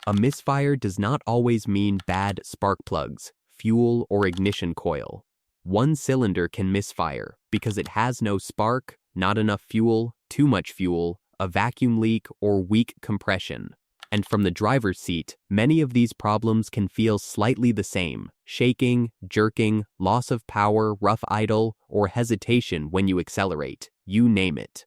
A misfire does not always mean bad spark plugs, fuel, or ignition coil. One cylinder can misfire because it has no spark, not enough fuel, too much fuel, a vacuum leak, or weak compression. And from the driver's seat, many of these problems can feel slightly the same: shaking, jerking, loss of power, rough idle, or hesitation when you accelerate, you name it.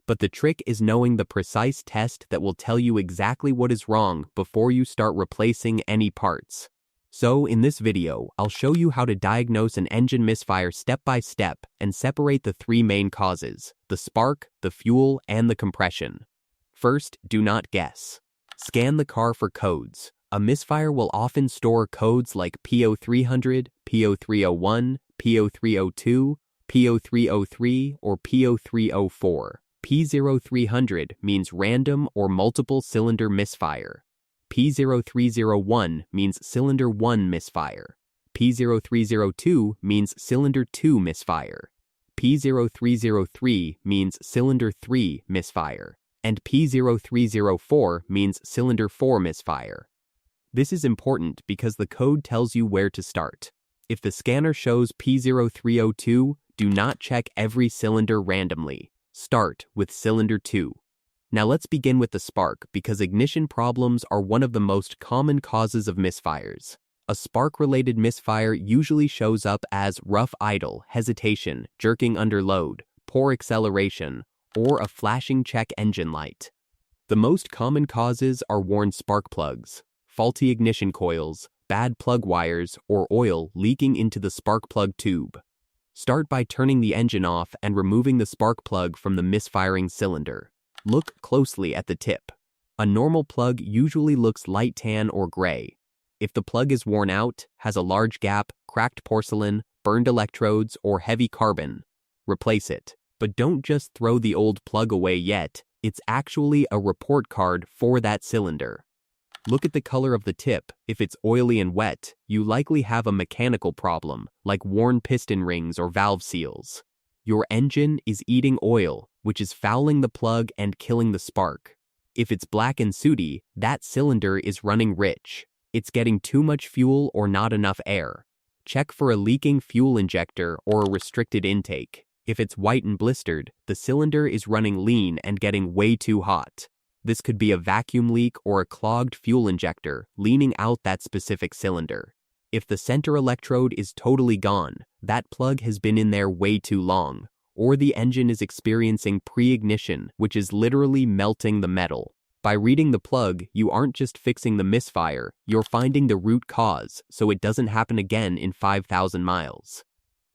But the trick is knowing the precise test that will tell you exactly what is wrong before you start replacing any parts. So in this video, I'll show you how to diagnose an engine misfire step by step and separate the three main causes: the spark, the fuel, and the compression. First, do not guess. Scan the car for codes. A misfire will often store codes like P0300, P0301, P0302, P0303, or P0304. P0300 means random or multiple cylinder misfire. P0301 means cylinder 1 misfire. P0302 means cylinder 2 misfire. P0303 means cylinder 3 misfire. And P0304 means cylinder 4 misfire. This is important because the code tells you where to start. If the scanner shows P0302, do not check every cylinder randomly. Start with cylinder 2. Now let's begin with the spark because ignition problems are one of the most common causes of misfires. A spark-related misfire usually shows up as rough idle, hesitation, jerking under load, poor acceleration, or a flashing check engine light. The most common causes are worn spark plugs, faulty ignition coils, bad plug wires, or oil leaking into the spark plug tube. Start by turning the engine off and removing the spark plug from the misfiring cylinder. Look closely at the tip. A normal plug usually looks light tan or gray. If the plug is worn out, has a large gap, cracked porcelain, burned electrodes, or heavy carbon, replace it. But don't just throw the old plug away yet. It's actually a report card for that cylinder. Look at the color of the tip. If it's oily and wet, you likely have a mechanical problem, like worn piston rings or valve seals. Your engine is eating oil, which is fouling the plug and killing the spark. If it's black and sooty, that cylinder is running rich. It's getting too much fuel or not enough air. Check for a leaking fuel injector or a restricted intake. If it's white and blistered, the cylinder is running lean and getting way too hot. This could be a vacuum leak or a clogged fuel injector leaning out that specific cylinder. If the center electrode is totally gone, that plug has been in there way too long, or the engine is experiencing pre-ignition, which is literally melting the metal. By reading the plug, you aren't just fixing the misfire, you're finding the root cause so it doesn't happen again in 5,000 miles.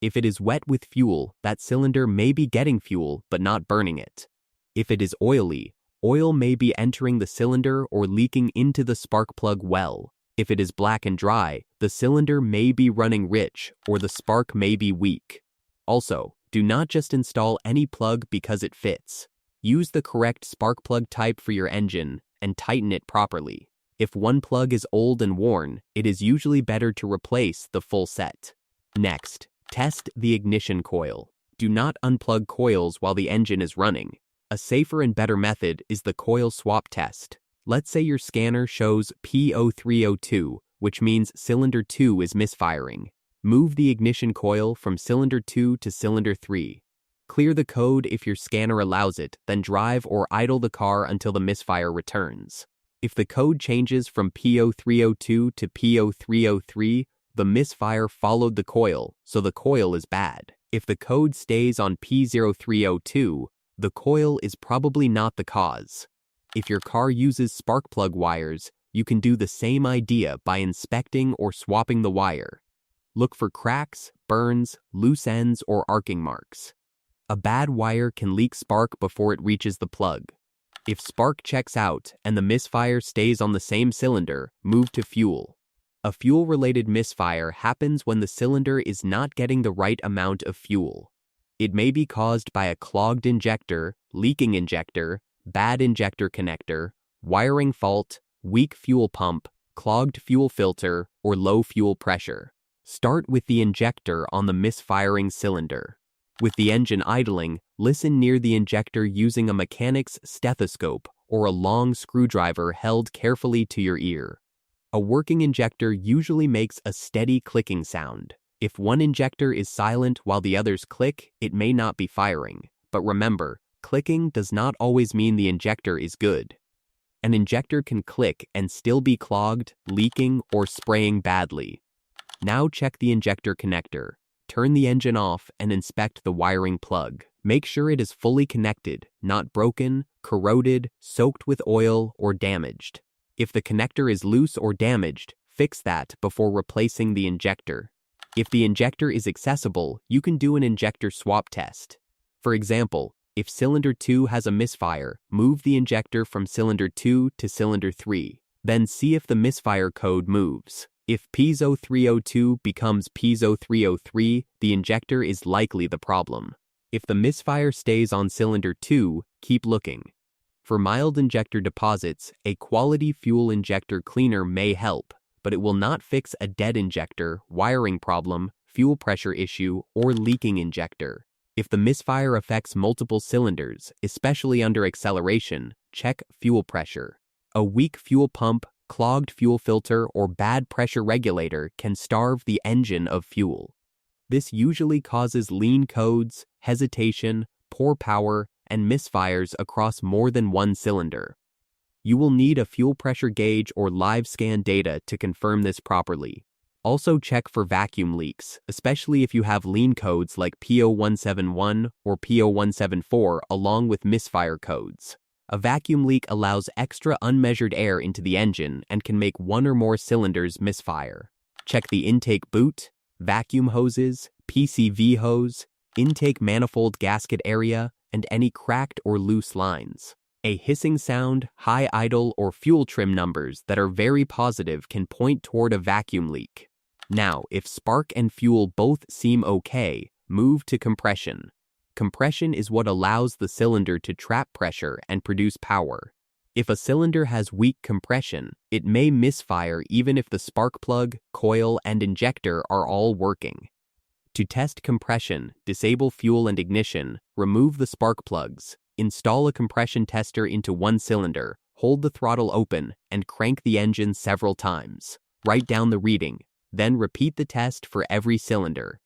If it is wet with fuel, that cylinder may be getting fuel but not burning it. If it is oily, oil may be entering the cylinder or leaking into the spark plug well. If it is black and dry, the cylinder may be running rich or the spark may be weak. Also, do not just install any plug because it fits. Use the correct spark plug type for your engine and tighten it properly. If one plug is old and worn, it is usually better to replace the full set. Next, test the ignition coil. Do not unplug coils while the engine is running. A safer and better method is the coil swap test. Let's say your scanner shows P0302, which means cylinder 2 is misfiring. Move the ignition coil from cylinder 2 to cylinder 3. Clear the code if your scanner allows it, then drive or idle the car until the misfire returns. If the code changes from P0302 to P0303, the misfire followed the coil, so the coil is bad. If the code stays on P0302, the coil is probably not the cause. If your car uses spark plug wires, you can do the same idea by inspecting or swapping the wire. Look for cracks, burns, loose ends, or arcing marks. A bad wire can leak spark before it reaches the plug. If spark checks out and the misfire stays on the same cylinder, move to fuel. A fuel-related misfire happens when the cylinder is not getting the right amount of fuel. It may be caused by a clogged injector, leaking injector, bad injector connector, wiring fault, weak fuel pump, clogged fuel filter, or low fuel pressure. Start with the injector on the misfiring cylinder. With the engine idling, listen near the injector using a mechanic's stethoscope or a long screwdriver held carefully to your ear. A working injector usually makes a steady clicking sound. If one injector is silent while the others click, it may not be firing. But remember, clicking does not always mean the injector is good. An injector can click and still be clogged, leaking, or spraying badly. Now check the injector connector. Turn the engine off and inspect the wiring plug. Make sure it is fully connected, not broken, corroded, soaked with oil, or damaged. If the connector is loose or damaged, fix that before replacing the injector. If the injector is accessible, you can do an injector swap test. For example, if cylinder 2 has a misfire, move the injector from cylinder 2 to cylinder 3. Then see if the misfire code moves. If piezo 302 becomes piezo 303, the injector is likely the problem. If the misfire stays on cylinder 2, keep looking. For mild injector deposits, a quality fuel injector cleaner may help, but it will not fix a dead injector, wiring problem, fuel pressure issue, or leaking injector. If the misfire affects multiple cylinders, especially under acceleration, check fuel pressure. A weak fuel pump, clogged fuel filter, or bad pressure regulator can starve the engine of fuel. This usually causes lean codes, hesitation, poor power, and misfires across more than one cylinder. You will need a fuel pressure gauge or live scan data to confirm this properly. Also check for vacuum leaks, especially if you have lean codes like P0171 or P0174 along with misfire codes. A vacuum leak allows extra unmeasured air into the engine and can make one or more cylinders misfire. Check the intake boot, vacuum hoses, PCV hose, intake manifold gasket area, and any cracked or loose lines. A hissing sound, high idle, or fuel trim numbers that are very positive can point toward a vacuum leak. Now, if spark and fuel both seem okay, move to compression. Compression is what allows the cylinder to trap pressure and produce power. If a cylinder has weak compression, it may misfire even if the spark plug, coil, and injector are all working. To test compression, disable fuel and ignition, remove the spark plugs, install a compression tester into one cylinder, hold the throttle open, and crank the engine several times. Write down the reading, then repeat the test for every cylinder.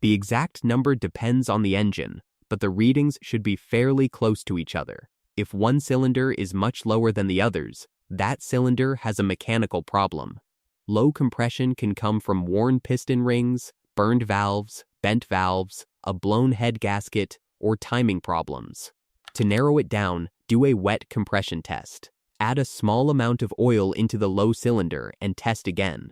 The exact number depends on the engine, but the readings should be fairly close to each other. If one cylinder is much lower than the others, that cylinder has a mechanical problem. Low compression can come from worn piston rings, burned valves, bent valves, a blown head gasket, or timing problems. To narrow it down, do a wet compression test. Add a small amount of oil into the low cylinder and test again.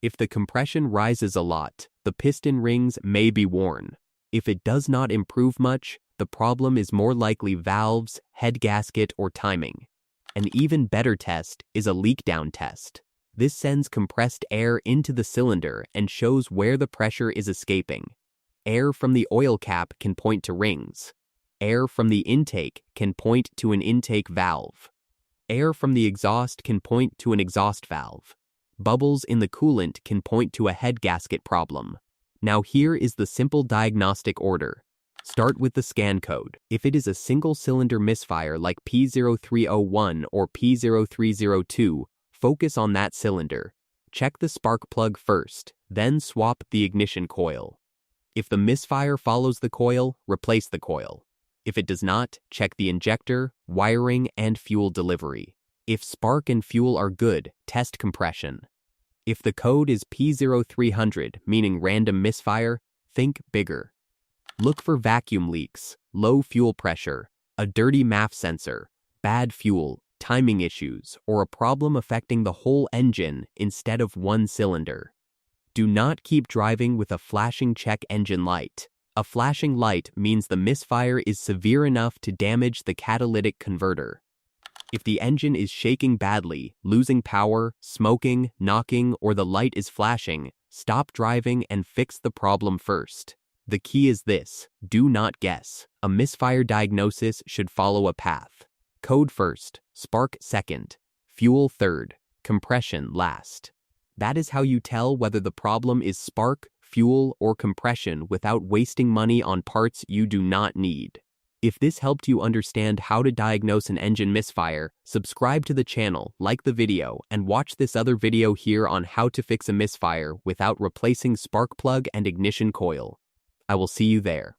If the compression rises a lot, the piston rings may be worn. If it does not improve much, the problem is more likely valves, head gasket, or timing. An even better test is a leak down test. This sends compressed air into the cylinder and shows where the pressure is escaping. Air from the oil cap can point to rings. Air from the intake can point to an intake valve. Air from the exhaust can point to an exhaust valve. Bubbles in the coolant can point to a head gasket problem. Now here is the simple diagnostic order. Start with the scan code. If it is a single-cylinder misfire like P0301 or P0302, focus on that cylinder. Check the spark plug first, then swap the ignition coil. If the misfire follows the coil, replace the coil. If it does not, check the injector, wiring, and fuel delivery. If spark and fuel are good, test compression. If the code is P0300, meaning random misfire, think bigger. Look for vacuum leaks, low fuel pressure, a dirty MAF sensor, bad fuel, timing issues, or a problem affecting the whole engine instead of one cylinder. Do not keep driving with a flashing check engine light. A flashing light means the misfire is severe enough to damage the catalytic converter. If the engine is shaking badly, losing power, smoking, knocking, or the light is flashing, stop driving and fix the problem first. The key is this: do not guess. A misfire diagnosis should follow a path. Code first, spark second, fuel third, compression last. That is how you tell whether the problem is spark, fuel, or compression without wasting money on parts you do not need. If this helped you understand how to diagnose an engine misfire, subscribe to the channel, like the video, and watch this other video here on how to fix a misfire without replacing spark plug and ignition coil. I will see you there.